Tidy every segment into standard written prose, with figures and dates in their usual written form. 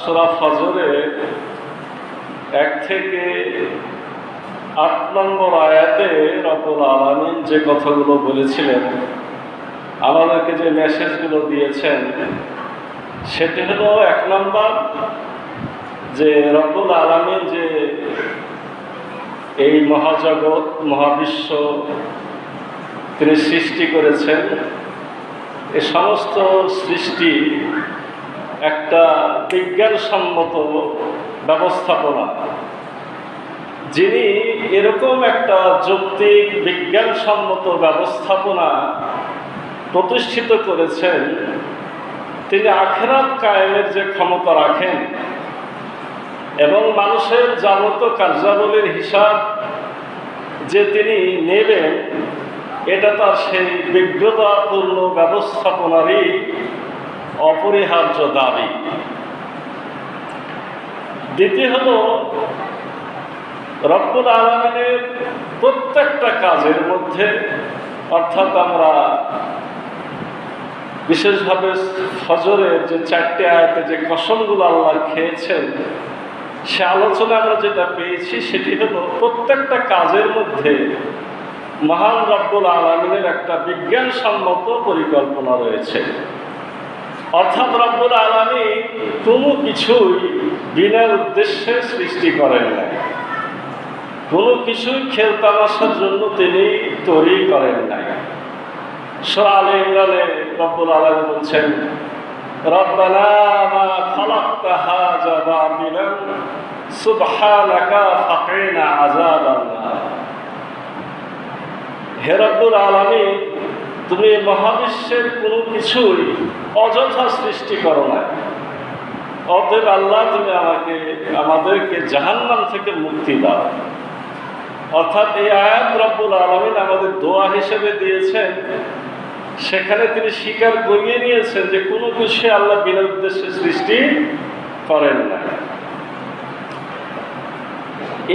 সূরা ফজরে 1 থেকে 8 নম্বর আয়াতে রব্বুল আলামিন যে কথাগুলো বলেছিলেন, আমাদেরকে যে মেসেজগুলো দিয়েছেন, সেটি হলো 1 নম্বর, যে রব্বুল আলামিন যে এই মহাজগৎ মহাবিশ্ব তিনি সৃষ্টি করেছেন, এই সমস্ত সৃষ্টি একটা বিজ্ঞানসম্মত ব্যবস্থাপনা। যিনি এরকম একটা যৌক্তিক বিজ্ঞানসম্মত ব্যবস্থাপনা প্রতিষ্ঠিত করেছেন, তিনি আখিরাত কায়েমের যে ক্ষমতা রাখেন এবং মানুষের যাবতীয় কার্যাবলীর হিসাব যে তিনি নেবেন, এটা তার সেই বিজ্ঞতাপূর্ণ ব্যবস্থাপনারই অপরিহার্য দাবি। দ্বিতীয় হলো, রব্বুল আলামিনের প্রত্যেকটা কাজের মধ্যে, অর্থাৎ আমরা বিশেষভাবে ফজরের যে 4টে আয়াতে যে কসমগুলো আল্লাহ খেয়েছেন, সে আলোচনা আমরা যেটা পেয়েছি সেটি হলো প্রত্যেকটা কাজের মধ্যে মহান রব্বুল আলামিনের একটা বিজ্ঞানসম্মত পরিকল্পনা রয়েছে। অর্থাৎ রব্বুল আলামিন কোনো কিছুই বিনা উদ্দেশ্যে সৃষ্টি করেন না, কোনো কিছুই খেলতামাশার জন্য তিনি তৈরি করেন নাই। সূরা আলে ইমরানে রব্বুল আলামিন বলছেন, রব্বানা মা খালাকতা হাযা বাতিলান সুবহানাকা ফাকিনা আযাবান নার। হে রব্বুল আলামিন, তুমি মহাবিশ্বের কোনো কিছুই অযথা সৃষ্টি করো না, অতএব আল্লাহ তুমি আমাদেরকে জাহান্নাম থেকে মুক্তি দাও। অর্থাৎ এই আয়াত রব্বুল আলামিন আমাদের দোয়া হিসেবে দিয়েছেন, সেখানে তিনি স্বীকার করিয়ে নিয়েছেন যে কোনো কিছু আল্লাহ বিনা উদ্দেশ্যে সৃষ্টি করেন না।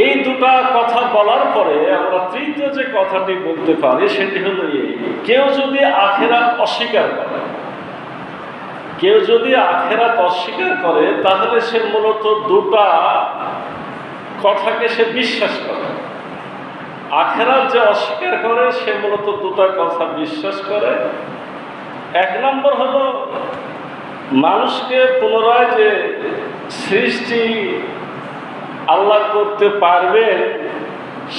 এই দুটা কথা বলার পরে আমরা তৃতীয় যে কথাটি বলতে পারি সেটি হলো এই, কেউ যদি আখিরাত অস্বীকার করে, কেউ যদি আখিরাত অস্বীকার করে, তাহলে সে মূলত দুটা কথাকে সে বিশ্বাস করে। আখিরাত যে অস্বীকার করে, সে মূলত দুটা কথা বিশ্বাস করে। 1 নম্বর হলো, মানুষকে পুনরায় যে সৃষ্টি আল্লাহ করতে পারবেন,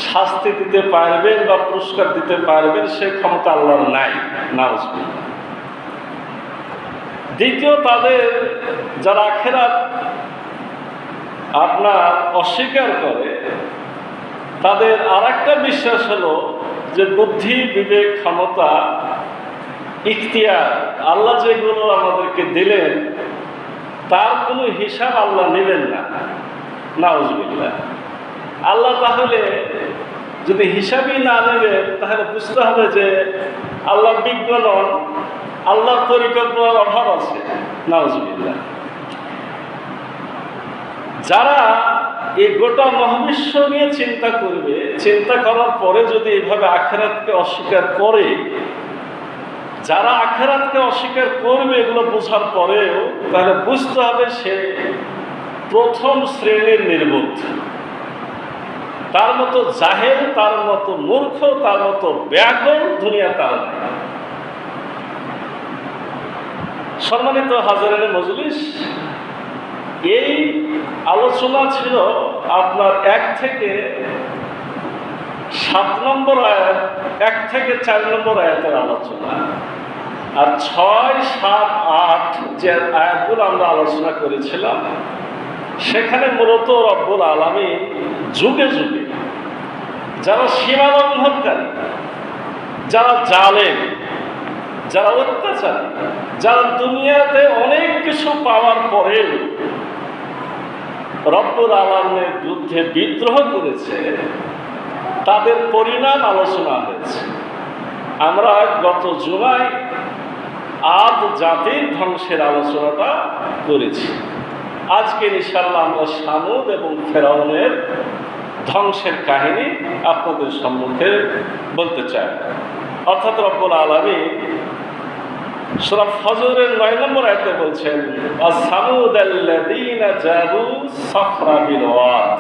শাস্তি দিতে পারবেন বা পুরস্কার দিতে পারবেন, সে ক্ষমতা আল্লাহর নাই, নাউজুবিল্লাহ। দ্বিতীয়, তাদের যারা আখিরাত আপনার অস্বীকার করে, তাদের আরেকটা বিশ্বাস হলো যে বুদ্ধি, বিবেক, ক্ষমতা, ইখতিয়ার আল্লাহ যেগুলো আমাদেরকে দিলেন, তার কোনো হিসাব আল্লাহ নেবেন না, নাউজুবিল্লাহ। আল্লাহ তাহলে যদি হিসাবই না নেবেন, তাহলে বুঝতে হবে যে আল্লাহ বিজ্ঞ নন, আল্লাহর পরিকল্পনার অভাব আছে, নাউজুবিল্লাহ। যারা এই গোটা মহাবিশ্ব নিয়ে চিন্তা করবে, চিন্তা করার পরে যদি এইভাবে আখিরাতকে অস্বীকার করে, যারা আখিরাতকে অস্বীকার করবে এগুলো বোঝার পরেও, তাহলে বুঝতে হবে সে প্রথম শ্রেণীর নির্বোধ। তার মতো জাহেল, তার মতো মূর্খ, তার মতো ব্যাকল দুনিয়া তার নাই। সম্মানিত হাজারের মজলিস, এই আলোচনা ছিল আপনার 1 থেকে 7 নম্বর আয়াত, 1 থেকে 4 নম্বর আয়াতের আলোচনা। আর 6, 7, 8 যে আয়াতগুলো আমরা আলোচনা করেছিলাম, সেখানে মূলত রব্বুল আলামিন যুগে যুগে যারা সীমা লঙ্ঘনকারী, যারা জালেম, যারা অত্যাচারী, যারা দুনিয়াতে অনেক কিছু পাওয়ার পরেও রব্বুল আলামিনের বিরুদ্ধে বিদ্রোহ করেছে, তাদের পরিণাম আলোচনা হয়েছে। আমরা গত জুমায় আদ জাতির ধ্বংসের আলোচনাটা করেছি। আজকে ইনশাআল্লাহ আমরা সামুদ এবং ফেরাউনের ধ্বংসের কাহিনী আপনাদের সম্মুখে বলতে চাই। অর্থাৎ রব্বুল আলামিন সূরা ফজরের 9 নম্বর আয়াতে বলছেন আস-সামুদাল্লাযীনা জাবু সাফরা বিল ওয়াদ।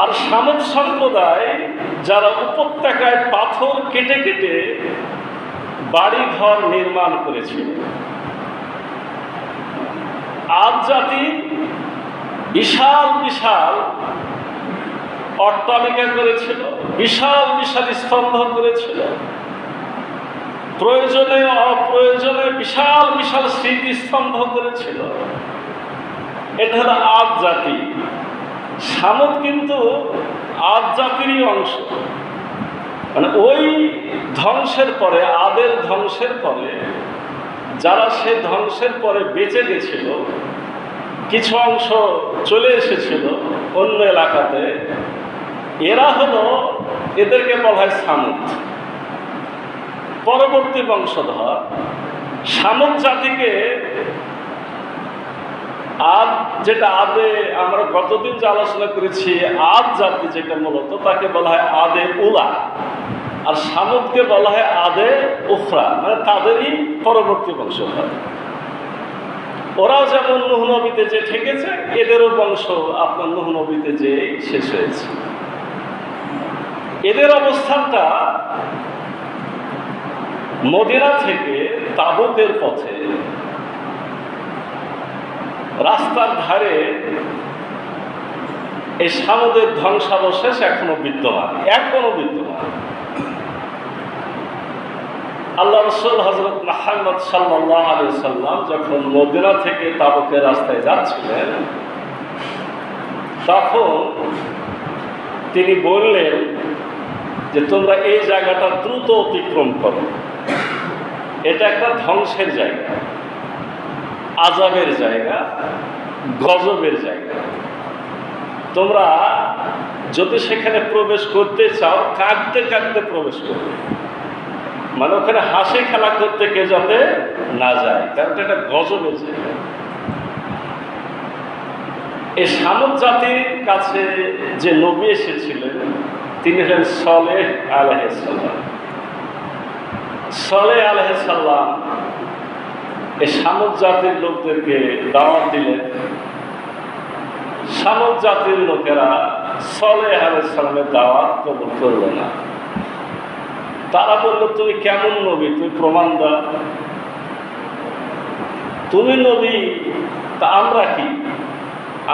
আর সামুদ সম্প্রদায় যারা উপত্যকায় পাথর কেটে কেটে বাড়ি ঘর নির্মাণ করেছিল। আদ জাতি বিশাল বিশাল অট্টালিকা করেছিল, বিশাল বিশাল স্তম্ভ করেছিল, প্রয়োজনে অপ্রয়োজনে বিশাল বিশাল স্মৃতিস্তম্ভ করেছিল। এটা হলো আদ জাতি। সামুদ কিন্তু আদ জাতিরই অংশ। মানে ওই ধ্বংসের পরে, আদের ধ্বংসের পরে যারা সে ধ্বংসের পরে বেঁচে গেছিল, কিছু অংশ চলে এসেছিল অন্য এলাকাতে, এরা হলো, এদেরকে বলা হয় সামুদ, পরবর্তী বংশধর। সামুদ জাতিকে আদ, যেটা আদে আমরা গতদিন যে আলোচনা করেছি, আদ জাতি যেটা মূলত তাকে বলা হয় আদে উলা, আর সামুদকে বলা হয় আদে উখরা, মানে তাদেরই পরবর্তী বংশধর। ওরাও যেমন নূহ নবীতে যে ঠেকেছে, এদেরও বংশ আপনার নূহ নবীতে যে শেষ হয়েছে। এদের অবস্থানটা মদিনা থেকে তাবুকের পথে রাস্তার ধারে এই সামুদের ধ্বংসাবশেষ এখনো বিদ্যমান। আল্লাহ রাসূল হযরত মুহাম্মদ সাল্লাল্লাহু আলাইহি সাল্লাম যখন মদিনা থেকে তাবুকের রাস্তায় যাচ্ছিলেন, তখন তিনি বললেন যে তোমরা এই জায়গাটা দ্রুত অতিক্রম করো। এটা একটা ধ্বংসের জায়গা, আযাবের জায়গা, গজবের জায়গা। তোমরা যদি সেখানে প্রবেশ করতে চাও, কাঁদতে কাঁদতে প্রবেশ করবে। মানে ওখানে হাসি খেলা করতে কে যাতে না যায়, কারণ এটা গজবের জায়গা। এই সামুদ জাতির কাছে যে নবী এসেছিলেন তিনি হলেন সালেহ আলাইহিস সালাম। সালেহ আলাইহিস সালাম এই সামুদ জাতির লোকদেরকে দাওয়াত দিলেন। সামুদ জাতির লোকেরা সালেহ আলাইহিস সালামের দাওয়াত কবুল করল না। তারা বলল, তুমি কেমন নবী, তুমি প্রমাণ দাও। তুমি নবী, তা আমরা কি?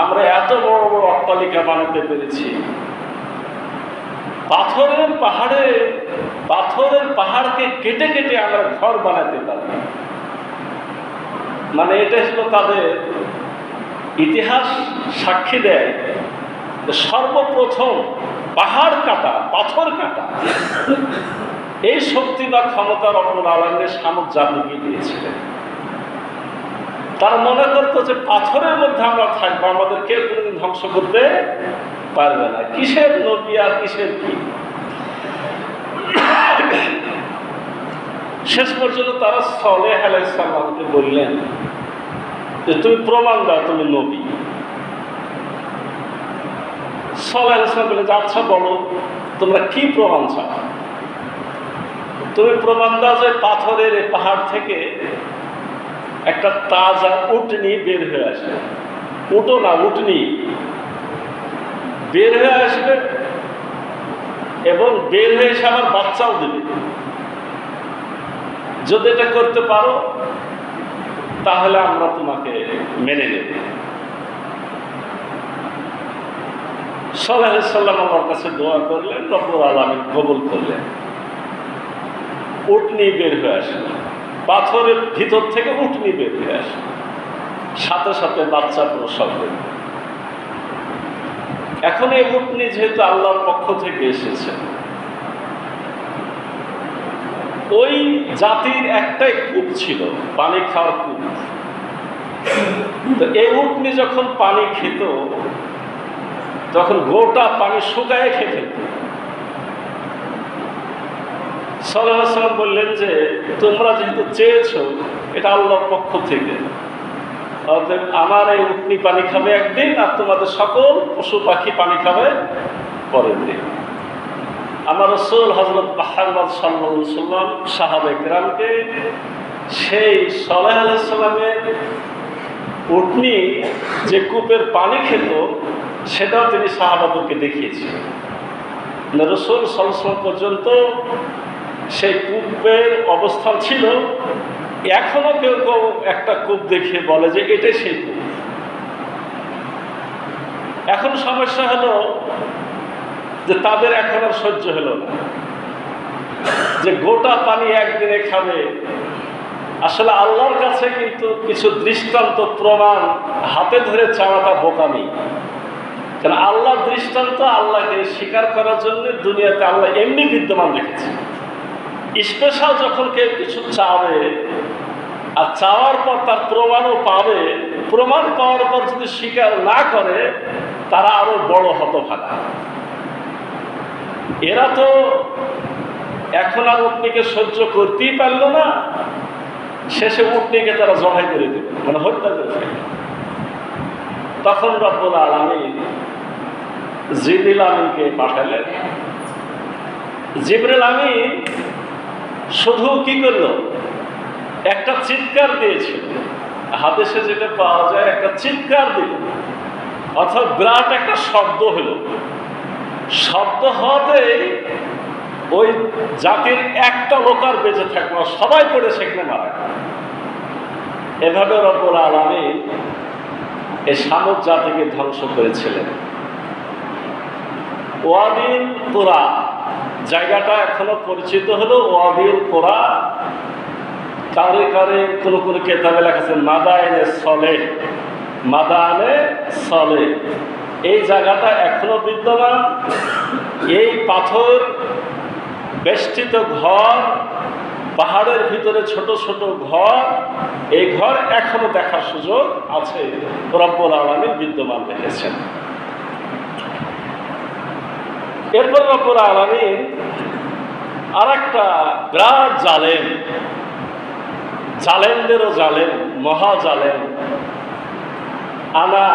আমরা এত বড় বড় অট্টালিকা বানাতে পেরেছি, পাথরের পাহাড়কে কেটে কেটে আমরা ঘর বানাতে পারি। মানে এটা ছিল তাদের ইতিহাস সাক্ষী দেয়, সর্বপ্রথম পাহাড় কাটা, পাথর কাটা এই শক্তি বা ক্ষমতা রব্বুল আলামিন সামুদ জাতিকে দিয়েছিলেন। তারা মনে করতো যে পাথরের মধ্যে আমরা থাকবো, আমাদের কেউ কোনোদিন ধ্বংস করতে পারবে না। কিসের নবী আর কিসের কি? শেষ পর্যন্ত তারা সালেহ আলাইহিস সালামকে বললেন যে তুমি প্রমাণ দাও তুমি নবী। সালেহ আলাইহিস সালাম বললেন, আচ্ছা বলো তোমরা কি প্রমাণ চাও? তুমি প্রমাণ দাও যে পাথরের পাহাড় থেকে একটা তাজা উটনি বের হয়ে আসবে। উটো না, উটনি বের হয়ে আসবে এবং বের হয়ে এসে আমার বাচ্চাও দেবে। যদি এটা করতে পারো তাহলে আমরা তোমাকে মেনে নেব। সালেহ আলাইহিস সালাম আমার কাছে দোয়া করলেন, রব্বুল আলামিন কবুল করলেন। উটনি বের হয়ে আসলো, পাথরের ভিতর থেকে উটনি বের হয়ে আসে, সাথে সাথে বাচ্চা প্রসব হয়ে। এখন এই উটনি যেহেতু আল্লাহর পক্ষ থেকে এসেছে, ওই জাতির একটাই কূপ ছিল, পানি খাওয়ার কূপ। তো এই উটনি যখন পানি খেত তখন গোটা পানি শুকায় খেয়ে ফেলত। সালেহ আলাইহিস সালাম বললেন যে তোমরা যেহেতু চেয়েছো, এটা আল্লাহর পক্ষ থেকে, অতএব আমার এই উটনি পানি খাবে একদিন, আর তোমাদের সকল পশু পাখি পানি খাবে পরের দিন। আমার রাসূল হযরত মুহাম্মদ সাল্লাল্লাহু আলাইহি ওয়াসাল্লাম সাহাবায়ে কেরামকে সেই সালেহ আলাইহিস সালামের উটনি যে কূপের পানি খেত সেটাও তিনি সাহাবাদেরকে দেখিয়েছেন। রাসূল সাল্লাল্লাহু আলাইহি ওয়াসাল্লাম পর্যন্ত সেই কূপের অবস্থান ছিল। এখনো কেউ কেউ একটা কূপ দেখিয়ে বলে যে এটাই সেই কূপ। এখন সমস্যা হলো যে তাদের এখন আর সহ্য হলো না যে গোটা পানি একদিনে খাবে। আসলে আল্লাহর কাছে কিন্তু কিছু দৃষ্টান্ত প্রমাণ হাতে ধরে চাওয়াটা বোকামি। কারণ আল্লাহর দৃষ্টান্ত আল্লাহকে স্বীকার করার জন্য দুনিয়াতে আল্লাহ এমনি বিদ্যমান রেখেছে। স্পেশাল যখন কেউ কিছু চাবে আর চাওয়ার পর তার প্রমাণও পাবে, প্রমাণ পাওয়ার পর যদি স্বীকার না করে তারা আরো বড় হতভাগা। এরা তো এখন আর উটনিকে সহ্য করতেই পারল না, শেষে উটনিকে তারা জবাই করে দিল, মানে হত্যা করে ফেলল। তখন রব্বুল আলামিন জিবরিল আমিনকে পাঠালেন। জিবরিল আমিন শুধু কি করলো, একটা চিৎকার দিয়েছিল। হাদিসে যেটা পাওয়া যায়, একটা চিৎকার দিল, অর্থাৎ বিরাট একটা শব্দ হলো। শব্দ হতে ওই জাতির একটা লোক আর বেঁচে থাকলো, সবাই পড়ে সেখানে মারা গেল। এভাবে রব্বুল আলামিন এই শামুক জাতিকে ধ্বংস করেছিলেন। ওয়াদিল কুরা জায়গাটা এখনো পরিচিত হলো ওয়াদিল কুরা। কারে কারে কোনো কোনো কেতাবে লেখা আছে মাদায়েনে সলেহ, মাদানে সলে। এই জায়গাটা এখনো বিদ্যমান। এই পাথর বেষ্টিত ঘর, পাহাড়ের ভিতরে ছোট ছোট ঘর, এই ঘর এখনো দেখার সুযোগ আছে, রব্বুল আলামিন বিদ্যমান রেখেছেন। এরপর রব্বুল আলামিন আর একটা বিরাট জালেম, জালেমদেরও জালেম, মহা জালেম, আনা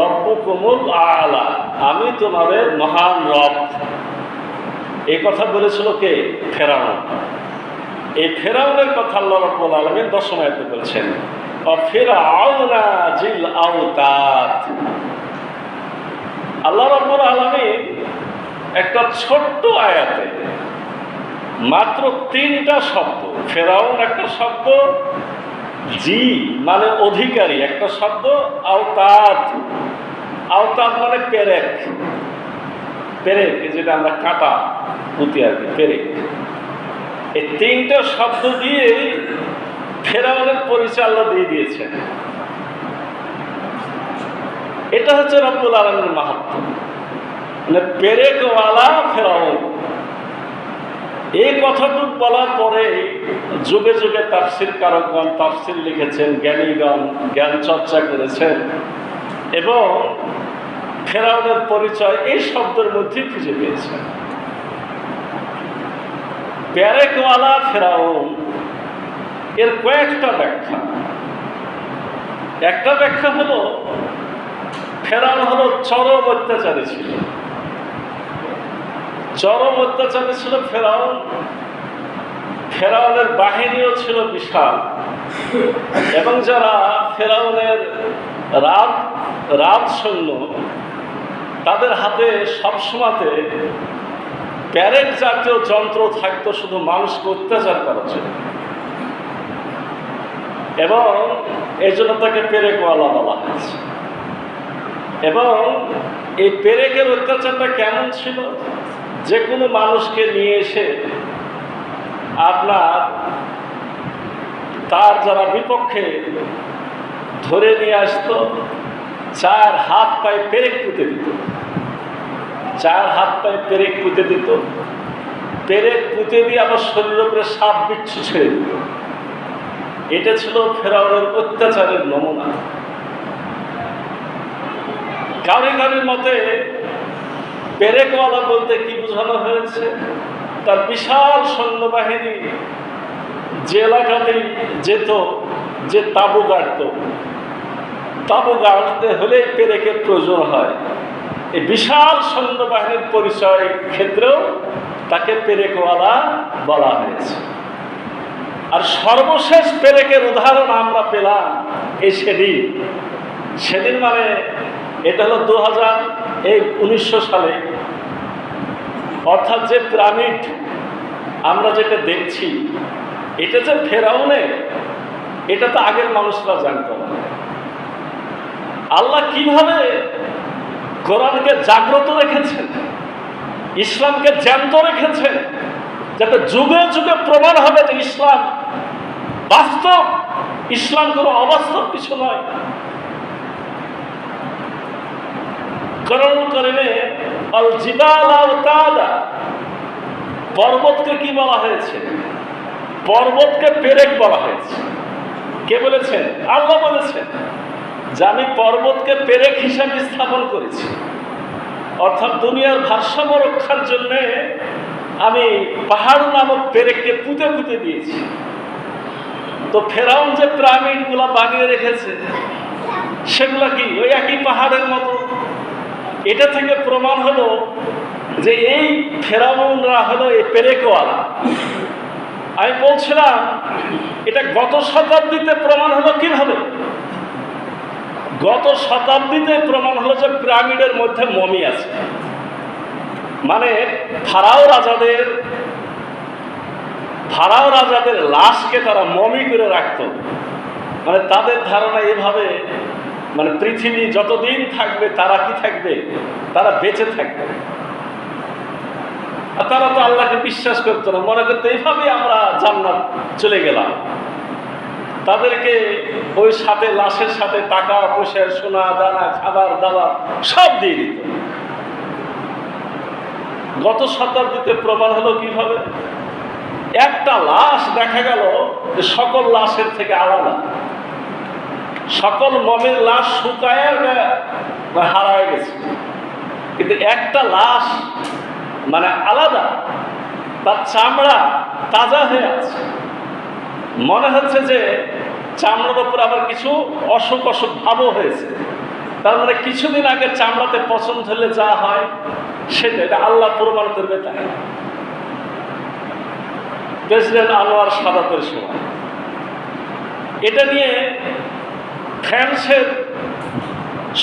রব্বুকুমুল আলা, আমি তোমাদের মহান রব, এই কথা বলেছিল কে? ফেরাউন। এই ফেরাউনের কথা আল্লাহ রাব্বুল আলামিন 10 আয়াতে বলছেন, ফিরআউনা জিল আওতাদ। আল্লাহ রাব্বুল আলামিন একটা ছোট্ট আয়াতে মাত্র 3টা শব্দ, ফেরাউন একটা শব্দ, জি মানে অধিকারী একটা শব্দ, আওতাদ, আওতাদ মানে পেরেক, পেরেক যেটা আমরা কাটা পুঁতি আর কি, পেরেক। এই 3টা শব্দ দিয়ে ফেরাউনের পরিচয় আল্লাহ দিয়ে দিয়েছেন। এটা হচ্ছে রব্বুল আলামিনের মাহাত্ম্য, মানে পেরেকওয়ালা ফেরাউন। এই কথাটুক বলার পরে যুগে যুগে তাফসির কারকগণ তাফসির লিখেছেন, জ্ঞানীগণ জ্ঞান চর্চা করেছেন এবং ফেরাউনের পরিচয় এই শব্দের মধ্যেই খুঁজে পেয়েছেন। পেরেকওয়ালা ফেরাউন এর কয়েকটা ব্যাখ্যা। একটা ব্যাখ্যা হলো ফেরাউন হলো চরম অত্যাচারী ছিল, চরম অত্যাচারী ছিল ফেরাউন। ফেরাউনের বাহিনীও ছিল বিশাল এবং যারা ফেরাউনের রাজ সৈন্য, তাদের হাতে সবসময়তে প্যারেক জাতীয় যন্ত্র থাকতো শুধু মানুষকে অত্যাচার করার জন্য, এবং এই জন্য তাকে পেরেকওয়ালা বলা হয়েছে। এবং এই পেরেকের অত্যাচারটা কেমন ছিল, যে কোনো মানুষকে নিয়ে এসে আপনার তার যারা বিপক্ষে ধরে নিয়ে আসতো, 4 হাত পায়ে পেরেক পুঁতে দিত, 4 হাত পায়ে পেরেক পুঁতে দিত, পেরেক পুঁতে দিয়ে আবার শরীরের উপরে সাপ বিচ্ছু ছেড়ে দিত। এটা ছিল ফেরাউনের অত্যাচারের নমুনা। কারিগরের মতে পেরেকওয়ালা বলতে কি বোঝানো হয়েছে, তার বিশাল সৈন্যবাহিনী যে এলাকাতেই যেত, যে তাঁবু গাড়ত, তাঁবু গাড়তে হলে পেরেকের প্রয়োজন হয়। এই বিশাল সৈন্যবাহিনীর পরিচয় ক্ষেত্রেও তাকে পেরেকওয়ালা বলা হয়েছে। আর সর্বশেষ পেরেকের উদাহরণ আমরা পেলাম এই সেদিন মানে এটা হলো 1900 সালে, অর্থাৎ যে পিরামিড আমরা যেটা দেখছি এটা যে ফেরাউনের, এটা তো আগের মানুষরা জানতো না। আল্লাহ কিভাবে কোরআনকে জাগ্রত রেখেছেন, ইসলামকে জ্যান্ত রেখেছেন, যাতে যুগে যুগে প্রমাণ হবে যে ইসলাম বাস্তব, ইসলাম কোনো অবাস্তব কিছু নয়। কোরআন কারীমে আল জিবাল আওতাদা, পর্বতকে কি বলা হয়েছে? পর্বতকে পেরেক বলা হয়েছে। কে বলেছেন? আল্লাহ বলেছেন যে আমি পর্বতকে পেরেক হিসাবে স্থাপন করেছি, অর্থাৎ দুনিয়ার ভারসাম্য রক্ষার জন্য আমি পাহাড় নামক পেরেককে পুঁতে পুঁতে দিয়েছি। তো ফেরাউন যে পিরামিডগুলো বানিয়ে রেখেছে সেগুলো কি ওই একই পাহাড়ের মতো? এটা থেকে প্রমাণ হলো যে এই ফেরাউনরা হলো এই পেরেকওয়ালা। আমি বলছিলাম এটা গত শতাব্দীতে প্রমাণ হলো কিভাবে? গত শতাব্দীতে প্রমাণ হলো যে পিরামিডের মধ্যে মমি আছে, মানে ফারাও রাজাদের লাশকে তারা মমি করে রাখত। মানে তাদের ধারণা এভাবে, মানে পৃথিবী যতদিন থাকবে তারা কি থাকবে, তারা বেঁচে থাকবে। আর তারা তো আল্লাহকে বিশ্বাস করতো না, মনে করতো এইভাবেই আমরা জান্নাত চলে গেলাম। তাদেরকে ওই সাথে লাশের সাথে টাকা পয়সা, সোনা দানা, খাবার দাবার সব দিয়ে দিত। গত শতাব্দীতে প্রমাণ হলো কিভাবে? একটা লাশ দেখা গেল যে সকল লাশের থেকে আলাদা। সকল মমের লাশ শুকায় হারায় গেছে, কিন্তু একটা লাশ মানে আলাদা, তার চামড়া তাজা হয়ে আছে। মনে হচ্ছে যে চামড়ার উপর আবার কিছু অসুখ ভাবও হয়েছে। তার মানে কিছুদিন আগে চামড়াতে পছন্দ হলে যা হয় সেটা, এটা আল্লাহ প্রমাণ করবে। তাই প্রেসিডেন্ট আনোয়ার সাদাতের সময় এটা নিয়ে ফ্রান্সের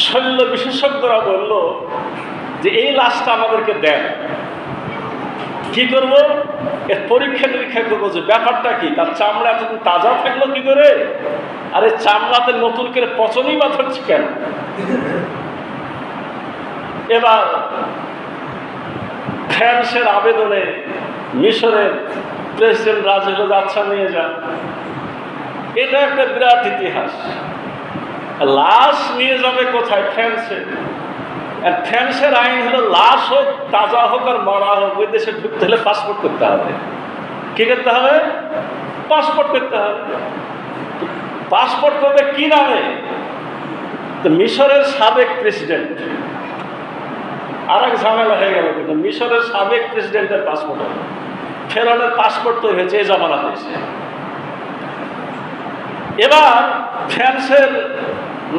শল্য বিশেষজ্ঞরা বলল যে এই লাশটা আমাদেরকে দেন, কি করব? এর পরীক্ষা নিরীক্ষা করবো যে ব্যাপারটা কি, তার চামড়া এতদিন তাজা থাকলো কি করে, আর এই চামড়াতে নতুন করে পচনই বা ধরছে কেন? এবার ফ্রান্সের আবেদনে মিশরের প্রেসিডেন্ট রাজি হলো, আচ্ছা নিয়ে যান। এটা একটা বিরাট ইতিহাস। লাশ নিয়ে যাবে কোথায়? ফ্রান্সে। আর ফ্রান্সের আইন হলো লাশ হোক, তাজা হোক আর মরা হোক, ওই দেশে ঢুকতে হলে পাসপোর্ট করতে হবে। কি করতে হবে? পাসপোর্ট করতে হবে। পাসপোর্ট করবে কি নামে? তো মিশরের সাবেক প্রেসিডেন্ট, আর এক ঝামেলা হয়ে গেল, কিন্তু মিশরের সাবেক প্রেসিডেন্টের পাসপোর্ট হবে। ফেরাউনের পাসপোর্ট তৈরি হয়েছে এই জামানাতে এসে। এবার ফ্রান্সের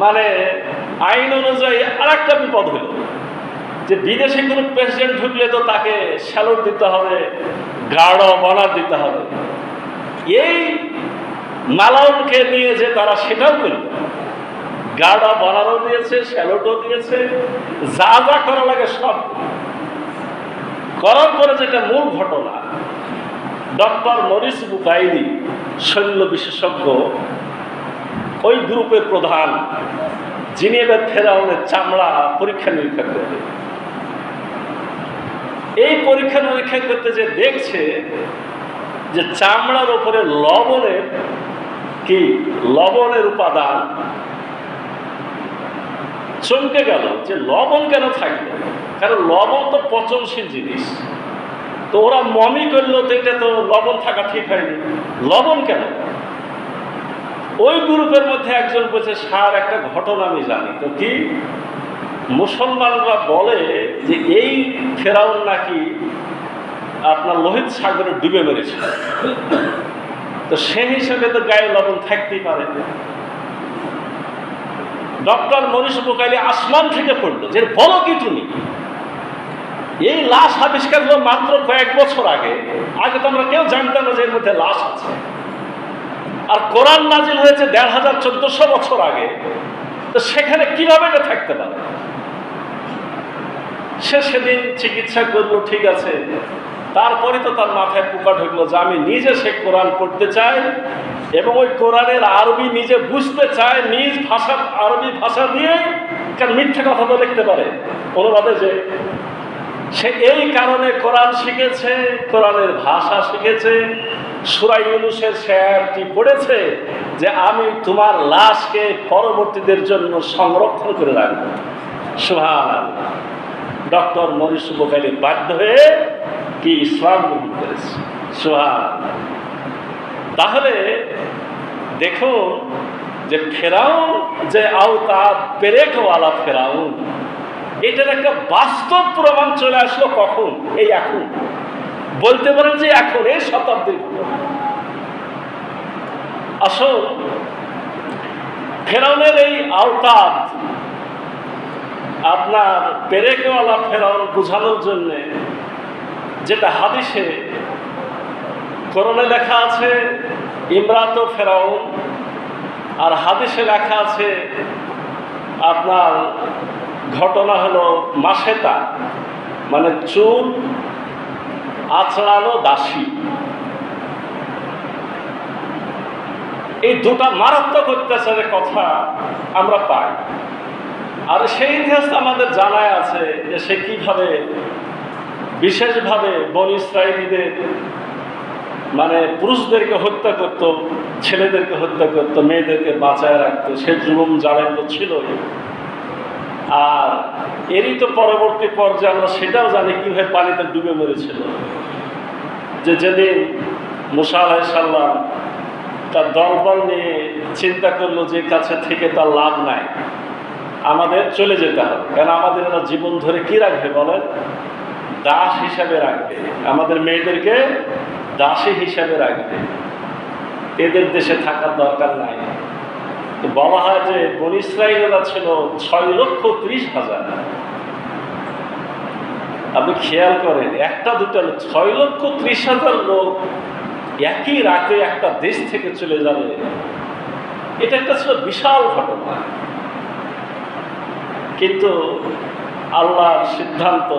মানে আইন অনুযায়ী আর একটা বিপদ হলো যে বিদেশে কোনো প্রেসিডেন্ট ঢুকলে তো তাকে স্যালুট দিতে হবে, গার্ড অফ অনার দিতে হবে। এই মালাউনকে নিয়ে যে তারা সেটাও করল, গার্ড অফ অনারও দিয়েছে, স্যালুটও দিয়েছে, যা যা করা লাগে সব করার পরে যেটা মূল ঘটনা, ডক্টর মরিস বুকাইরি শল্য বিশেষজ্ঞ, ওই গ্রুপের প্রধান, যিনি এবার ফেরাউনের চামড়া পরীক্ষা নিরীক্ষা করবে। এই পরীক্ষা নিরীক্ষা করতে যে দেখছে যে চামড়ার উপরে লবণের উপাদান, চমকে গেল যে লবণ কেন থাকলো, কারণ লবণ তো পচনশীল জিনিস। তো ওরা মমি করলো, তো এটা তো লবণ থাকা ঠিক হয়নি, লবণ কেন? ওই গ্রুপের মধ্যে একজন বলছে, স্যার একটা ঘটনা আমি জানি। তো কি? মুসলমানরা বলে যে এই ফেরাউন নাকি আপনার লোহিত সাগরে ডুবে মেরেছিল, তো সেই হিসাবে তো গায়ে লবণ থাকতেই পারে। ডক্টর মরিস বুকাইলি আসমান থেকে পড়লো যে বলো কি তুমি, এই লাশ আবিষ্কার হলো মাত্র কয়েক বছর আগে। আগে তো আমরা কেউ জানতাম না যে এর মধ্যে লাশ আছে। আর কোরআন নাজিল হয়েছে ১৫০০-১৪০০ বছর আগে, তো সেখানে কিভাবে এটা থাকতে পারে? সে সেদিন চিকিৎসা করলো, ঠিক আছে। তারপরে তো তার মাথায় পোকা ঢুকলো যে আমি নিজে সে কোরআন পড়তে চাই এবং ওই কোরআনের আরবি নিজে বুঝতে চাই, নিজ ভাষা আরবি ভাষা দিয়ে, কারণ মিথ্যে কথা তো লিখতে পারে অনুবাদে, যে সে এই কারণে কোরআন শিখেছে, কোরআনের ভাষা শিখেছে। সূরা ইউনূসের সে আয়াতটি পড়েছে যে আমি তোমার লাশকে পরবর্তীদের জন্য সংরক্ষণ করে রাখবো। সুবহানাল্লাহ। ডক্টর মরিস বুকাইলি বাধ্য হয়ে কি ইসলাম গ্রহণ করেছে। সুবহানাল্লাহ। তাহলে দেখুন যে ফেরাউন যে আওতাদ পেরেকওয়ালা ফেরাউন, এটার একটা বাস্তব প্রমাণ চলে আসলো কখন? এই এখন। বলতে পারেন যে এখন, এই শতাব্দীর ঘটনা। আসল ফেরাউনের এই আওতাদ আপনার পেরেকওয়ালা ফেরাউন বোঝানোর জন্যে যেটা হাদিসে কোরআনে লেখা আছে ইমরাত ফেরাউন, আর হাদিসে লেখা আছে আপনার ঘটনা হলো মাসেতা, মানে চুল আঁচড়ানো দাসী। এই দুটা মারাত্মক অত্যাচারের কথা আমরা পাই। আর সেই ইতিহাস আমাদের জানায় আছে যে সে কিভাবে বিশেষভাবে বনী ইসরাঈলীদের মানে পুরুষদেরকে হত্যা করত, ছেলেদেরকে হত্যা করত, মেয়েদেরকে বাঁচায় রাখত। সে জুলুম জালেম তো ছিলই। আর এরই তো পরবর্তী পর্যায়ে আমরা সেটাও জানি কিভাবে পানিতে ডুবে মরেছিল। যে যেদিন মুসা আলাইহিস সালাম তার দলবল নিয়ে চিন্তা করলো যে কাছে থেকে তার লাভ নাই, আমাদের চলে যেতে হবে, কারণ আমাদের এরা জীবন ধরে কি রাখবে বলেন? দাস হিসাবে রাখবে, আমাদের মেয়েদেরকে দাসী হিসাবে রাখবে, এদের দেশে থাকার দরকার নাই। তো বলা হয় যে বনী ইসরাঈলীরা ছিল ৬,৩০,০০০। আপনি খেয়াল করেন, একটা দুটা ৬,৩০,০০০ লোক একই রাতে একটা দেশ থেকে চলে যাবে, এটা একটা ছিল বিশাল ঘটনা। কিন্তু আল্লাহর সিদ্ধান্ত,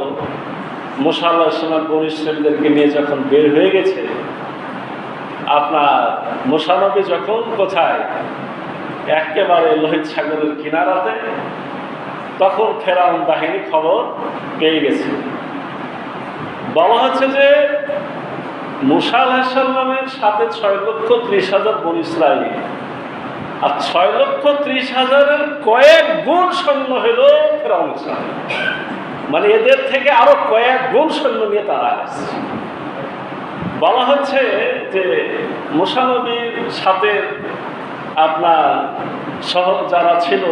মুসা আলাইহিস সালাম বনী ইসরাঈলীদেরকে নিয়ে যখন বের হয়ে গেছে, আপনার মুসা নবী যখন কোথায় একেবারে লোহিত সাগরের কিনারাতে, তখন ফেরাউন বাহিনী খবর পেয়ে গেছে। বলা হচ্ছে যে মুসা আলাইহিস সালামের সাথে ৬,৩০,০০০ বনী ইসরাঈলী, আর ৬,৩০,০০০-এর কয়েক গুণ সৈন্য হল ফেরাউনের সাথে, মানে এদের থেকে আরো কয়েক গুণ সৈন্য নিয়ে তারা আসছে। বলা হচ্ছে যে মুসা নবীর সাথে আপনার সহ যারা ছিল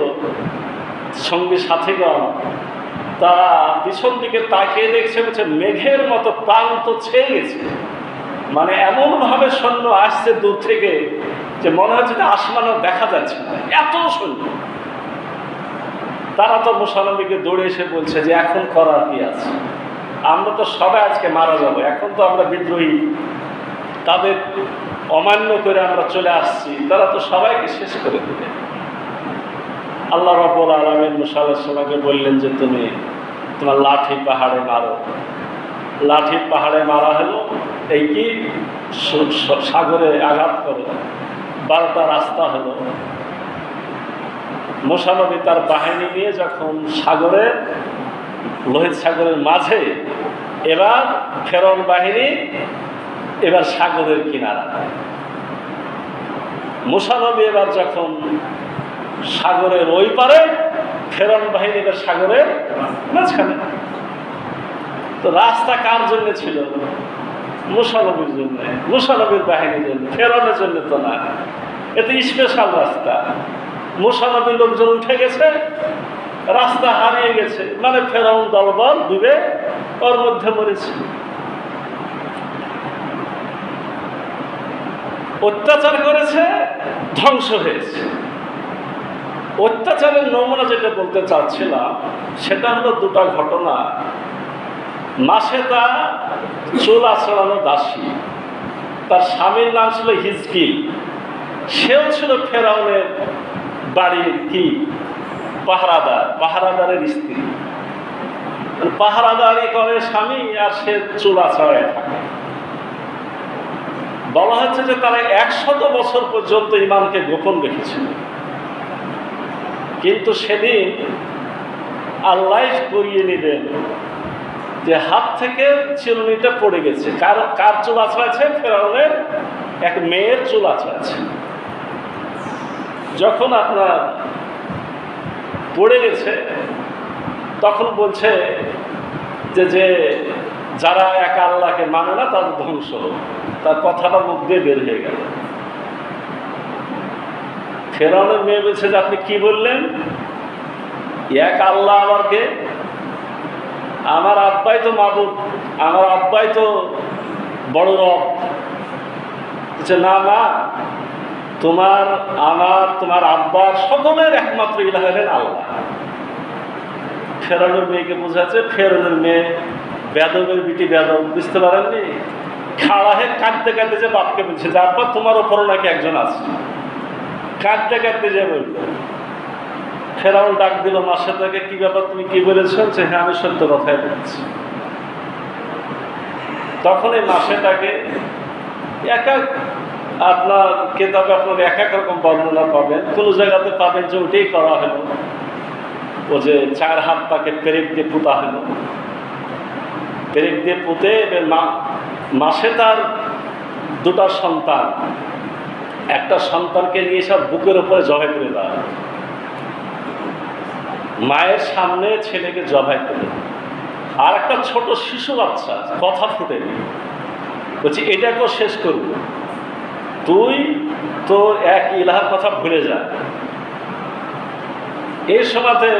সঙ্গী সাথীগণ, তারা পিছন দিকে তাকিয়ে দেখছে, বলছে মেঘের মতো প্রান্ত ছেয়ে গেছে, মানে এমনভাবে সৈন্য আসছে দূর থেকে যে মনে হচ্ছে যে আসমানও দেখা যাচ্ছে না, এত সৈন্য। তারা তো মুসা নবীকে দৌড়ে এসে বলছে যে এখন করার কি আছে, আমরা তো সবাই আজকে মারা যাবো, এখন তো আমরা বিদ্রোহী, তাদের অমান্য করে আমরা চলে আসছি, তারা তো সবাইকে শেষ করে দেবে। আল্লাহ রাব্বুল আলামিন মুসা আলাইহিস সালামকে বললেন যে তুমি তোমার লাঠি পাহাড়ে মারো। লাঠি পাহাড়ে মারা হলো, এই কি সাগরে আঘাত করে 12টা রাস্তা হলো। মুসা নবী তার বাহিনী নিয়ে যখন সাগরের লোহিত সাগরের মাঝে, এবার ফেরাউন বাহিনী এবার সাগরের কিনারা। মুসা নবী এবার যখন সাগরের ওই পারে, ফেরাউন বাহিনী এবার সাগরের মাঝখানে। তো রাস্তা কার জন্য ছিল? মুসা নবীর জন্য, মুসা নবীর বাহিনীর জন্য, ফেরাউনের জন্য তো না। এতে স্পেশাল রাস্তা। মুসা নবীর লোকজন উঠে গেছে, রাস্তা হারিয়ে গেছে, মানে ফেরাউন দলবল ডুবে ওর মধ্যে মরেছে। অত্যাচার করেছে, ধ্বংস হয়েছে। অত্যাচারের নমুনা যেটা বলতে চাচ্ছিলাম সেটা হলো দুটা ঘটনা। মাসেতা চুল আঁচড়ানো দাসী, তার স্বামীর নাম ছিল হিজকিল, সেও ছিল ফেরাউনের বাড়ির কি পাহারাদারের স্ত্রী। পাহারাদারি করে স্বামী আর সে চুল আঁচড়ায় থাকে। বলা হচ্ছে যে তারা 100 বছর পর্যন্ত ইমামকে গোপন রেখেছিল, কিন্তু সেদিন আল্লাহ করিয়ে নিলেন যে হাত থেকে চিরুনিটা পড়ে গেছে। কার চুল আঁচড়াচ্ছে? ফেরাউনের এক মেয়ের চুল আঁচড়াচ্ছে। যখন আপনার পড়ে গেছে তখন বলছে যে যারা এক আল্লাহকে মানে না তাদের ধ্বংস, তার কথাটা মুখ দিয়ে বের হয়ে গেল। ফেরাউনের মেয়ে বলছে যে আপনি কি বললেন? এক আল্লাহ আবার কে? আমার আব্বাই তো মাবুদ, আমার আব্বাই তো বড় রব। না মা, তোমার আব্বার সকলের একমাত্র ইলাহ হলেন আল্লাহ। ফেরাউনের মেয়েকে বোঝাচ্ছে। ফেরাউনের মেয়ে বেদবের বিটি বেদব, বুঝতে পারেননি? খাড়া হয়ে কাঁদতে কাঁদতে যে বাপকে বলছে যে আব্বা তোমার ওপরও নাকি একজন আছে। কাঁদতে কাঁদতে যে বলল। ফেরাউন ডাক দিল মাসেতাকে, কি ব্যাপার, তুমি কি বলেছেন? যে হ্যাঁ, আমি সত্য কথাই বলছি। তখন এই মাসেতাকে আপনার কেতাবে আপনার এক এক রকম বর্ণনা পাবেন। কোনো জায়গাতে পাবেন যে ওইটাই করা হলো, ও যে 4 হাত তাকে পেরেক দিয়ে পুঁতা হলো। পেরেক দিয়ে পুঁতে মাসেতার 2টা সন্তান, একটা সন্তানকে নিয়ে সব বুকের উপরে জবাই করে দেওয়া, মায়ের সামনে ছেলেকে জবাই করে। আর একটা ছোট শিশু বাচ্চা কথা ফুটেনি, বলছি এটাকেও শেষ করব, তুই তোর এক ইলাহার কথা ভুলে যা। এই সময়তে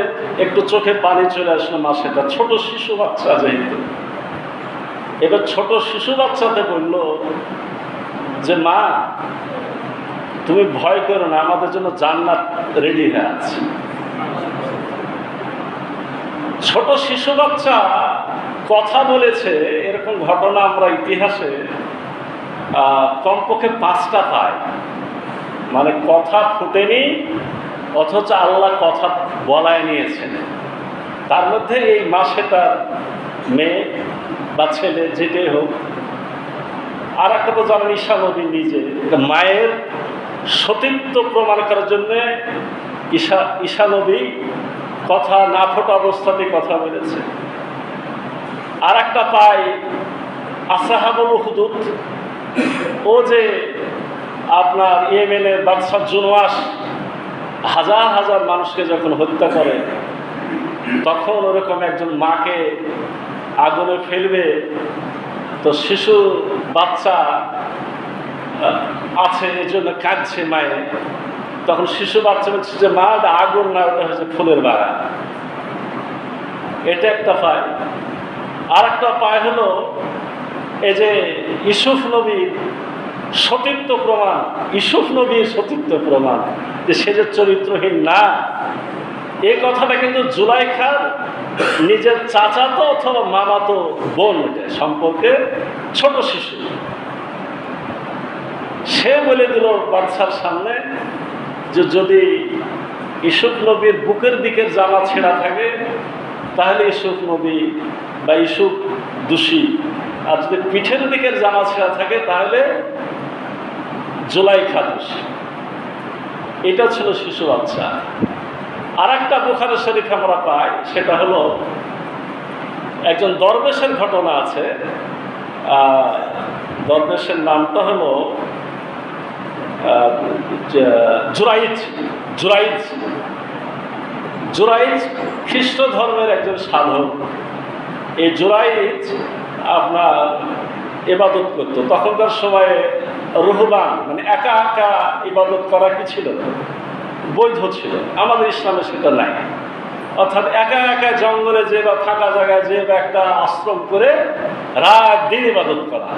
একটু চোখে পানি চলে আসলো মাসেটা, ছোট শিশু বাচ্চা যেহেতু। এবার ছোট শিশু বাচ্চাতে বলল যে মা, তুমি ভয় করো না, আমাদের জন্য জান্নাত রেডি হয়ে আছে। ছোট শিশু বাচ্চা কথা বলেছে, এরকম ঘটনা আমরা ইতিহাসে কমপক্ষে 5টা পাই। মানে কথা ফুটেনি অথচ আল্লাহ কথা বলায় নিয়েছেন। তার মধ্যে এই মাসেতার মেয়ে বা ছেলে যেটাই হোক। আর একটা তো জানেন ঈশা নবী নিজে মায়ের সতীত্ব প্রমাণ করার জন্য ঈশা নবী কথা না ফোটা অবস্থাতেই কথা বলেছে। আর একটা পাই আসহাবুল উখদুদ, ও যে আপনার ইয়েমেনের বাদশাহ জুনওয়াস হাজার হাজার মানুষকে যখন হত্যা করে, তখন ওরকম একজন মাকে আগুনে ফেলবে, তো শিশু বাচ্চা আছে এই জন্য কাঁদছে মায়ে। তখন শিশু বাচ্চা বলছে যে মা, ওটা আগুন না, ওটা হচ্ছে ফুলের বাগান। এটা একটা পায়। আর একটা পায় হলো এই যে ইউসুফ নবীর সতীত্ব প্রমাণ, ইউসুফ নবীর সতীত্ব প্রমাণ যে সে যে চরিত্রহীন না, এই কথাটা কিন্তু জুলাইখার নিজের চাচাতো অথবা মামাতো বোন সম্পর্কে ছোট শিশু। সে বলে দিল বাদশার সামনে যে যদি ইউসুফ নবীর বুকের দিকের জামা ছেঁড়া থাকে তাহলে ইউসুফ নবী বা ইউসুফ দোষী, আর যদি পিঠের দিকের জামা ছেঁড়া থাকে তাহলে জুলাইখা দোষী। এটা ছিল শিশু বাচ্চা। আর একটা বুখারী শরীফ আমরা পাই, সেটা হলো একজন দরবেশের ঘটনা আছে। দরবেশের নামটা হলো জুরাইজ খ্রিস্ট ধর্মের একজন সাধক। এই জুরাইজ আপনার ইবাদত করত। তখনকার সময়ে রুহবান মানে একা একা ইবাদত করা কি ছিল, বৈধ ছিল। আমাদের ইসলামে সেটা নাই। অর্থাৎ একা একা জঙ্গলে যে বা ফাঁকা জায়গায় যে বা একটা আশ্রম করে রাত দিন ইবাদত করা,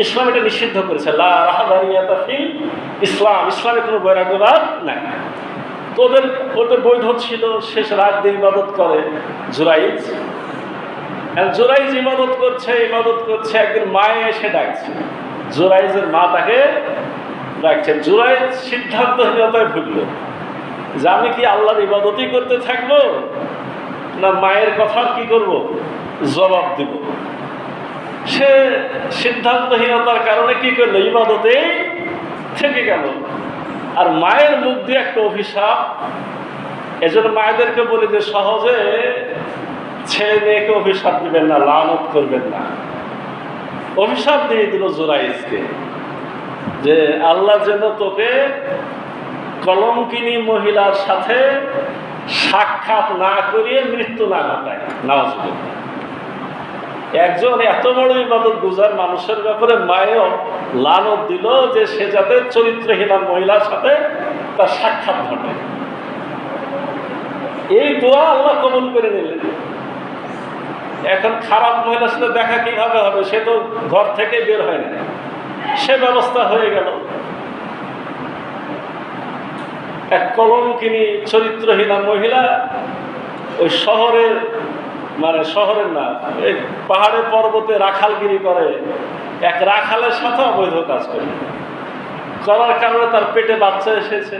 ইসলাম এটা নিষিদ্ধ করেছে। লা রাহাবারিয়াতা ফিল ইসলাম, ইসলামে কোনো বৈরাগ্যবাদ নাই। তো ওদের বৈধ ছিল, শেষ রাত দিয়ে ইবাদত করে জুরাইজ। জুরাইজ ইবাদত করছে, একদিন মায়ে এসে ডাকছে, জুরাইজের মা তাকে ডাকছে। জুরাইজ সিদ্ধান্তহীনতায় ভুগল যে আমি কি আল্লাহর ইবাদতই করতে থাকবো, না মায়ের কথা কি করব, জবাব দিব। সে সিদ্ধান্তহীনতার কারণে কি করলো, ইবাদতেই থেকে গেল। আর মায়ের মুখ দিয়ে একটা অভিশাপ। এজন্য মায়েদেরকে বলি যে সহজে ছেলে মেয়েকে অভিশাপ দিবেন না, লানত করবেন না। অভিশাপ দিয়ে দিল জুরাইজকে যে আল্লাহ যেন তোকে কলঙ্কিনী মহিলার সাথে সাক্ষাৎ না করিয়ে মৃত্যু না ঘটায়। নাউজুবিল্লাহ। একজন এত বড় ইবাদত গুজার মানুষের ব্যাপারে মায়েও লানত দিল যে সে যাতে চরিত্রহীনা মহিলার সাথে তার সাক্ষাৎ ঘটে। এই দোয়া আল্লাহ কবুল করে নিলেন। এখন খারাপ মহিলার সাথে দেখা কিভাবে হবে, সে তো ঘর থেকে বের হয় না, সে ব্যবস্থা হয়ে গেল। এক কলঙ্কিনী চরিত্রহীনা মহিলা ওই শহরের না, এই পাহাড়ে পর্বতে রাখালগিরি করে, এক রাখালের সাথে অবৈধ কাজ করার কারণে তার পেটে বাচ্চা এসেছে।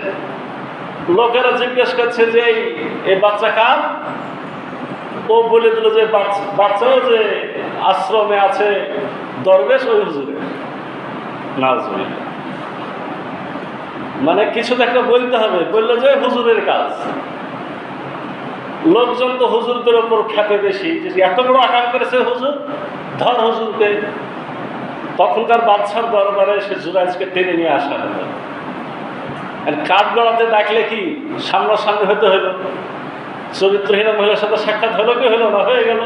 লোকেরা জিজ্ঞেস করছে যে এই বাচ্চা কার? ও বলে দিল যে বাচ্চাও যে আশ্রমে আছে দরবেশ ওই হুজুরের। নাউজুবিল্লাহ। মানে কিছু তো একটা বলতে হবে, বললো যে হুজুরের কাজ। লোকজন তো হুজুরদের ওপর খ্যাপে বেশি, যে এত বড় আকাম করেছে হুজুর, ধর হুজুরকে। তখনকার বাদশার দরবারে সে জুরাইজকে টেনে নিয়ে আসা হলো। কাঠ গড়াতে ডাকলে কি সামনাসামনি হতে হলো? চরিত্রহীন মহিলার সাথে সাক্ষাৎ হলো কি হলো না, হয়ে গেল।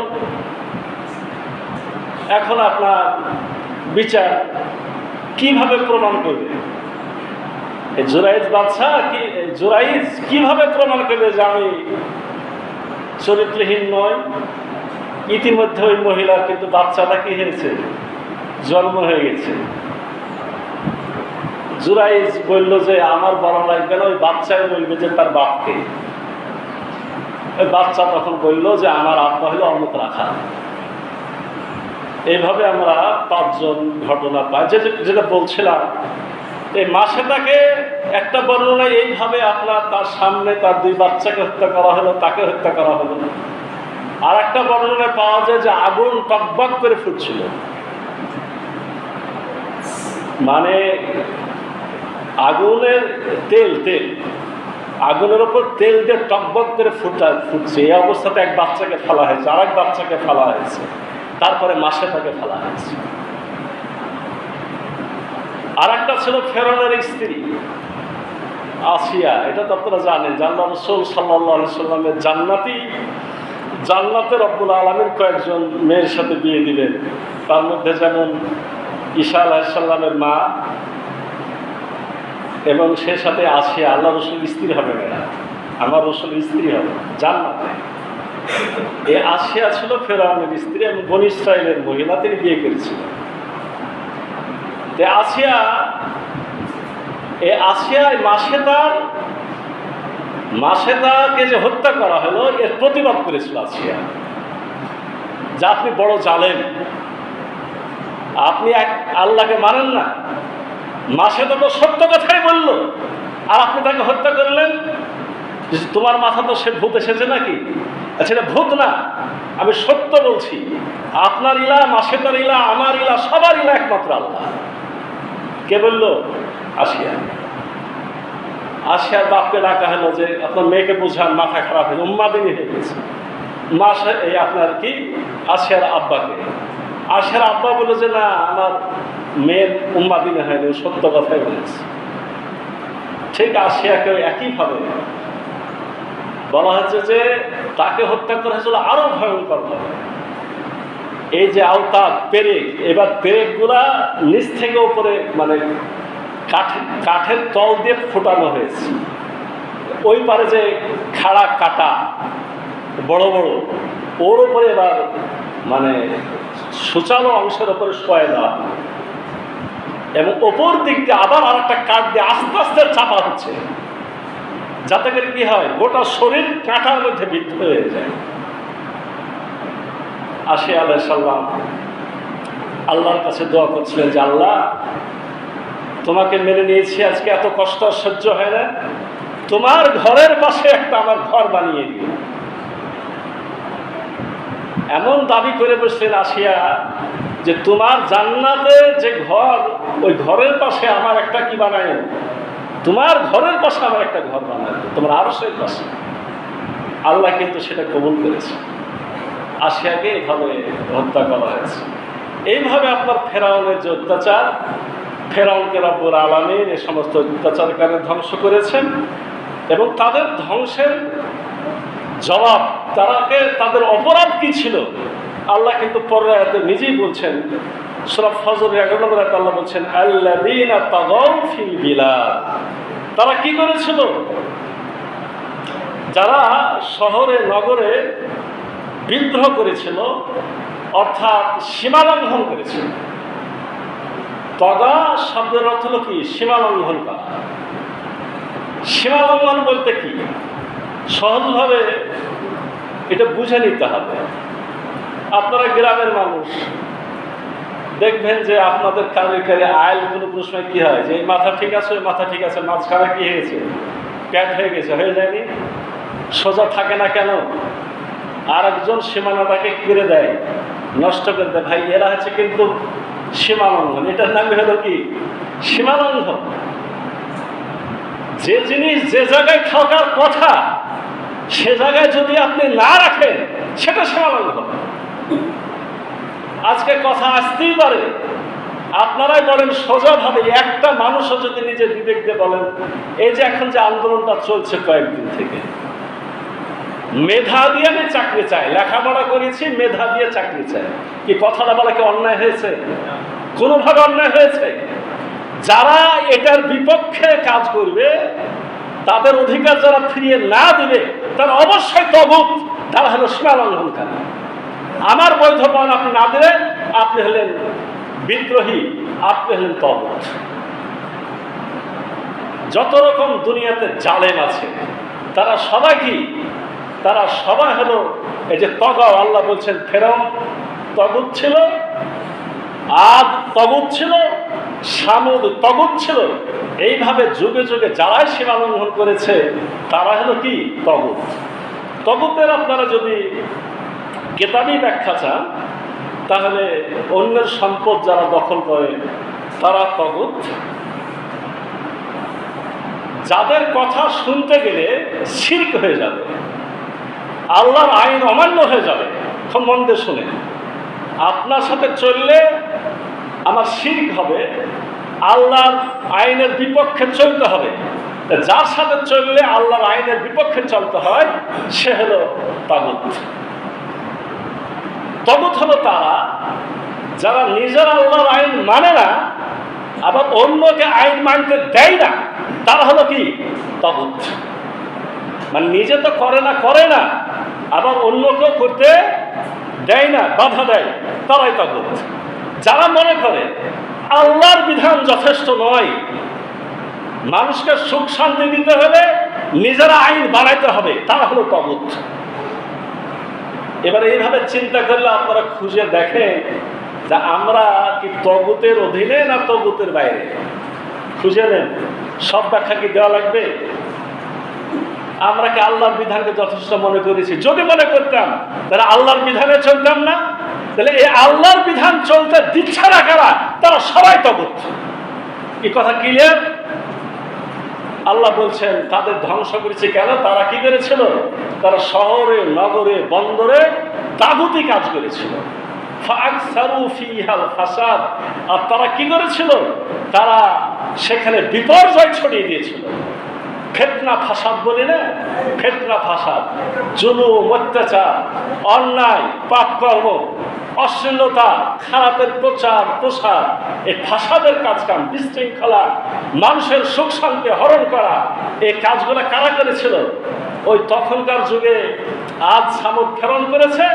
এখন আপনার বিচার কিভাবে প্রমাণ করবে? জুরাইজ বাদশা জুরাইজ কিভাবে প্রমাণ করবে যে আমি চরিত্রহীন নয়? ইতিমধ্যে ওই মহিলার কিন্তু বাচ্চাটা কি হয়েছে, জন্ম হয়ে গেছে। জুরাইজ বলল যে আমার বলা লাগবে না, ওই বাচ্চাই বলবে যে তার বাপকে। ওই বাচ্চা তখন বলল যে আমার আব্বা হলো অমুক রাখা। এইভাবে আমরা 5 জন ঘটনা পাই। যেটা বলছিলাম, এই মাসে তাকে একটা বর্ণনা এইভাবে আপনার তার সামনে তার 2 বাচ্চাকে হত্যা করা হলো, তাকে হত্যা করা হলো। আর একটা বর্ণনায় পাওয়া যায় যে আগুন টকবক করে ফুটছিল, মানে আগুনের তেল আগুনের ওপর তেল দিয়ে টকবক করে ফুটছে। এই অবস্থাতে এক বাচ্চাকে ফেলা হয়েছে, আর এক বাচ্চাকে ফেলা হয়েছে, তারপরে মাসে তাকে ফেলা হয়েছে। আর একটা ছিল ফেরাউনের স্ত্রী আসিয়া। এটা তো আপনারা জানেন, আল্লাহ রাসূল সাল্লাল্লাহু আলাইহি সাল্লামের জান্নাতে রব্বুল আলামিন কয়েকজন মেয়ের সাথে বিয়ে দিলেন। তার মধ্যে যেমন ঈসা আলাইহিস সালামের মা, এবং সে সাথে আসিয়া। আল্লাহ রাসূল স্ত্রী হবে না, আমার রাসূল স্ত্রী হবে জান্নাতে। এই আসিয়া ছিল ফেরাউনের স্ত্রী এবং বনী ইসরাইলের মহিলা, তিনি বিয়ে করেছিলেন। আসিয়া মাসেতাকে যে হত্যা করা হলো, এর প্রতিবাদ করেছিল আসিয়া, যা আপনি বড় জালেম, আপনি আল্লাহকে মানেন না। মাসেতা তো সত্য কথাই বলল, আর আপনি তাকে হত্যা করলেন। তোমার মাথা তো সে ভূত এসেছে নাকি? আচ্ছা, এটা ভূত না, আমি সত্য বলছি। আপনার ইলা, মাসেতার ইলা, আমার ইলা, সবার ইলা একমাত্র আল্লাহ। কে বলল? আসিয়ার বাপকে ডাকা হলো যে আপনার মেয়েকে বুঝান, মাথা খারাপ হয়েছে, উম্মাদিনী হয়ে গেছে। এই আপনার কি আসিয়ার আব্বাকে। আসিয়ার আব্বা বলে যে না, আমার মেয়ের উম্মাদিনী হয়নি, সত্য কথাই বলেছে। ঠিক আসিয়াকে একইভাবে বলা হয়েছে যে তাকে হত্যা করা হয়েছিল আরো ভয়ঙ্কর ভাবে। এই যে আওতাদ পেরেক, এবার পেরেকগুলা নিচ থেকে উপরে মানে কাঠের তল দিয়ে ফোটানো হয়েছে। ওই পারে যে খাড়া কাটা বড় বড়, ওর উপরে এবার মানে সুচালো অংশের উপরে শোয়া দেওয়া, এবং ওপর দিক দিয়ে আবার আর একটা কাঠ দিয়ে আস্তে আস্তে চাপা হচ্ছে। যাতে করে কি হয়, গোটা শরীর কাঁটার মধ্যে বিদ্ধ হয়ে যায়। আসিয়া আলাইহিস সালাম আল্লাহর কাছে দোয়া করছিলেন যে আল্লাহ, তোমাকে মেনে নিয়েছি, আজকে এত কষ্ট সহ্য হয় না, তোমার ঘরের পাশে একটা আমার ঘর বানিয়ে দিও। এমন দাবি করে বসলেন আসিয়া যে তোমার জান্নাতে যে ঘর, ওই ঘরের পাশে আমার একটা কি বানায়, তোমার ঘরের পাশে আমার একটা ঘর বানায়, তোমার আরশের পাশে। আল্লাহ কিন্তু সেটা কবুল করেছে। আসিয়াকে এভাবে হত্যা করা হয়েছে। এইভাবে আপনার ফেরাউনের যে অত্যাচার, ফেরাউনকে রব্বুল আলামিন এই সমস্ত অত্যাচারকারী ধ্বংস করেছেন এবং তাদের ধ্বংসের জবাব, তাদের অপরাধ কি ছিল আল্লাহ কিন্তু পরের আয়াতে নিজেই বলছেন। সূরা ফজরের 11 নম্বর আয়াতে আল্লাহ বলছেন আল্লাযীনা তাগাউ ফিল বিলাদ। তারা কি করেছিল? যারা শহরে নগরে বিদ্রোহ করেছিল, অর্থাৎ সীমা লঙ্ঘন করেছিল। তগা শব্দের অর্থ হলো কি? সীমা লঙ্ঘন করা। সীমা লঙ্ঘন বলতে কি? সহজভাবে এটা বুঝে নিতে হবে। আপনারা গ্রামের মানুষ, দেখবেন যে আপনাদের কানে কানে আইল কোনো সময় কি হয় যে এই মাথা ঠিক আছে, ওই মাথা ঠিক আছে, মাঝখানে কি হয়েছে, প্যাট হয়ে গেছে, হয়ে যায়নি, সোজা থাকে না কেন? আর একজন সীমানাটাকে করে দেয়, নষ্ট করে দেয়। ভাই, এরা হচ্ছে কিন্তু সীমা লঙ্ঘন। এটার নাম হলো কি? সীমা লঙ্ঘন। যে জিনিস যে জায়গায় থাকার কথা সে জায়গায় যদি আপনি না রাখেন, সেটা সীমা লঙ্ঘন। আজকে কথা আসতেই পারে, আপনারাই বলেন সোজাভাবে, একটা মানুষও যদি নিজের বিবেক দিয়ে বলেন, এই যে এখন যে আন্দোলনটা চলছে কয়েকদিন থেকে, মেধা দিয়ে আমি চাকরি চাই, লেখাপড়া করেছি, মেধা দিয়ে চাকরি চাই, কি কথাটা বলা কি অন্যায় হয়েছে? কোনোভাবে অন্যায় হয়েছে? যারা এটার বিপক্ষে কাজ করবে, তাদের অধিকার যারা ফিরিয়ে না দিবে, তারা অবশ্যই তগুত, তারা হলো সীমা লঙ্ঘনকারী। আমার বৈধ পান আপনি না দিলে আপনি হলেন বিদ্রোহী, আপনি হলেন তগুত। যত রকম দুনিয়াতে জালেম আছে, তারা সবাই কি? তারা সবাই হলো এই যে তগাও। আল্লাহ বলছেন ফেরাউন তগুত ছিল, আদ তগুত ছিল, সামুদ তগুত ছিল। এইভাবে যুগে যুগে যারাই সীমা লঙ্ঘন করেছে তারা হলো কি? তগুত। তগুতের আপনারা যদি কেতাবি ব্যাখ্যা চান, তাহলে অন্যের সম্পদ যারা দখল করে তারা তগুত। যাদের কথা শুনতে গেলে শিরক হয়ে যাবে, আল্লাহর আইন অমান্য হয়ে যাবে, খুব মন দিয়ে শুনে, আপনার সাথে চললে আমার শিরক হবে, আল্লাহর আইনের বিপক্ষে চলতে হবে। যার সাথে চললে আল্লাহর আইনের বিপক্ষে চলতে হয়, সে হলো তাগুত। তাগুত হলো তারা যারা নিজের আল্লাহর আইন মানে না, আবার অন্যকে আইন মানতে দেয় না, তারা হলো কি? তাগুত। মানে নিজে তো করে না, আবার অন্যকেও করতে দেয় না, বাধা দেয়, তারাই তাগুত। যারা মনে করে আল্লাহর বিধান যথেষ্ট নয়, মানুষকে সুখ শান্তি দিতে হলে নিজেরা আইন বানাইতে হবে, তারা হলো তাগুত। এবারে এইভাবে চিন্তা করলে আপনারা খুঁজে দেখেন যে আমরা কি তাগুতের অধীনে না তাগুতের বাইরে? খুঁজে নেন। সব ব্যাখ্যা কি দেওয়া লাগবে? আমরা কি আল্লাহর বিধানকে যথেষ্ট মনে করেছি? যদি মনে করতাম তাহলে আল্লাহর বিধানে চলতাম না। তাহলে এই আল্লাহর বিধান চলতে দিচ্ছে না কারা? তারা সবাই তাগুত। এই কথা ক্লিয়ার? আল্লাহ বলছেন তাদের ধ্বংস করেছে কেন? তারা কি করেছিল? তারা শহরে নগরে বন্দরে তাগুতি কাজ করেছিল। ফাকসারু ফিহাল ফাসাদ। আর তারা কি করেছিল? তারা সেখানে বিপর্যয় ছড়িয়ে দিয়েছিল। ফিতনা ফাসাদ বলি না, ফিতনা ফাসাদ, জুলুম, অত্যাচার, অন্যায়, পাপকর্ম, অশ্লীলতা, খারাপের প্রচার প্রসার, এই ফাসাদের কাজকাম, বিশৃঙ্খলা, মানুষের সুখ শান্তি হরণ করা, এই কাজগুলো কারা করেছিল? ওই তখনকার যুগে আজ সামুদ প্রেরণ করেছে।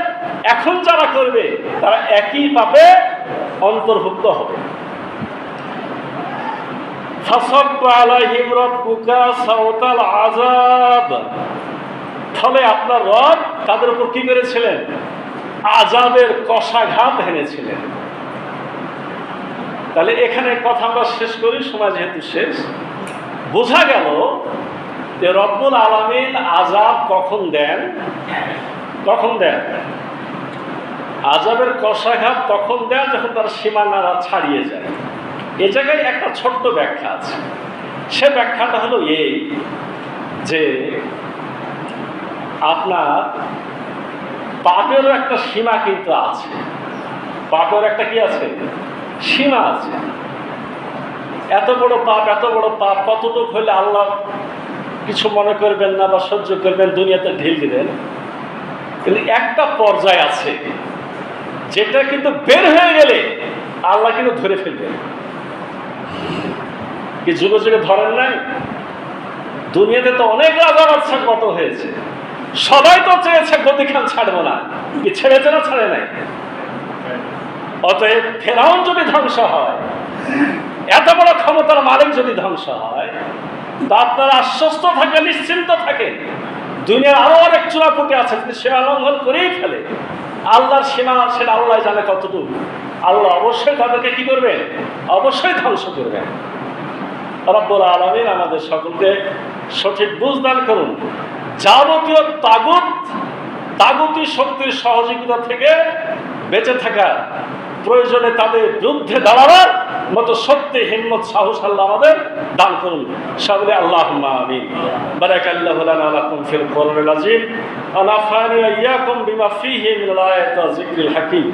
এখন যারা করবে তারা একই পাপে অন্তর্ভুক্ত হবে। ফাসাব্বা আলাইহিম রাব্বুকা সাওতাল আযাব, ফলে আপনার রব তাদের উপর কি করেছিলেন? আযাবের কষাঘাত এনেছিলেন। তাহলে এখানে কথা আমরা শেষ করি, সময় যেহেতু শেষ। বোঝা গেল যে রব্বুল আলামিন আযাব কখন দেন? কখন দেন? আযাবের কষাঘাত তখন দেন যখন তার সীমানারা ছাড়িয়ে যায়। এ জায়গায় একটা ছোট্ট ব্যাখ্যা আছে। সে ব্যাখ্যাটা হলো এই যে আপনার পাপেরও একটা সীমা কিন্তু আছে। পাপের একটা কি আছে? সীমা আছে। এত বড় পাপ কতটুকু হলে আল্লাহ কিছু মনে করবেন না বা সহ্য করবেন, দুনিয়াতে ঢিল দিবেন। কিন্তু একটা পর্যায় আছে যেটা কিন্তু বের হয়ে গেলে আল্লাহ কিন্তু ধরে ফেলবেন। কি যুগে যুগে ধরেন নাই? দুনিয়াতে তো অনেক রাজা বাদশা কত হয়েছে, সবাই তো চেয়েছে গদিখান ছাড়বো না, কি ছেড়েছে না? ছাড়ে নাই। অতএব ফেরাউন যদি ধ্বংস হয়, এত বড় ক্ষমতার মালিক যদি ধ্বংস হয়, তা আপনারা আশ্বস্ত থাকেন, নিশ্চিন্ত থাকেন, দুনিয়ার আরো অনেক চূড়াপুটি আছে, যদি সে লঙ্ঘন করেই ফেলে আল্লাহর সীমা, সেটা আল্লাহ জানে কতটুকু। আল্লাহ অবশ্যই তাদেরকে কি করবেন? অবশ্যই ধ্বংস করবেন। রব্বুল আলামিন আমাদের সকলকে সঠিক বুঝ দান করুন। যাবতীয় তাগুতি শক্তির সহযোগিতা থেকে বেঁচে থাকা, প্রয়োজনে তাদের বিরুদ্ধে দাঁড়াবার মতো শক্তি, হিম্মত, সাহস আল্লাহ আমাদের দান করুন। সকলে আল্লাহুম্মা আমিন। বারাকাল্লাহু লানা ওয়া লাকুম ফিল কোরআনিল আযীম ওয়া নাফা'নি ওয়া ইয়্যাকুম বিমা ফীহি মিনাল আয়াতি ওয়া যিকরিল হাকীম।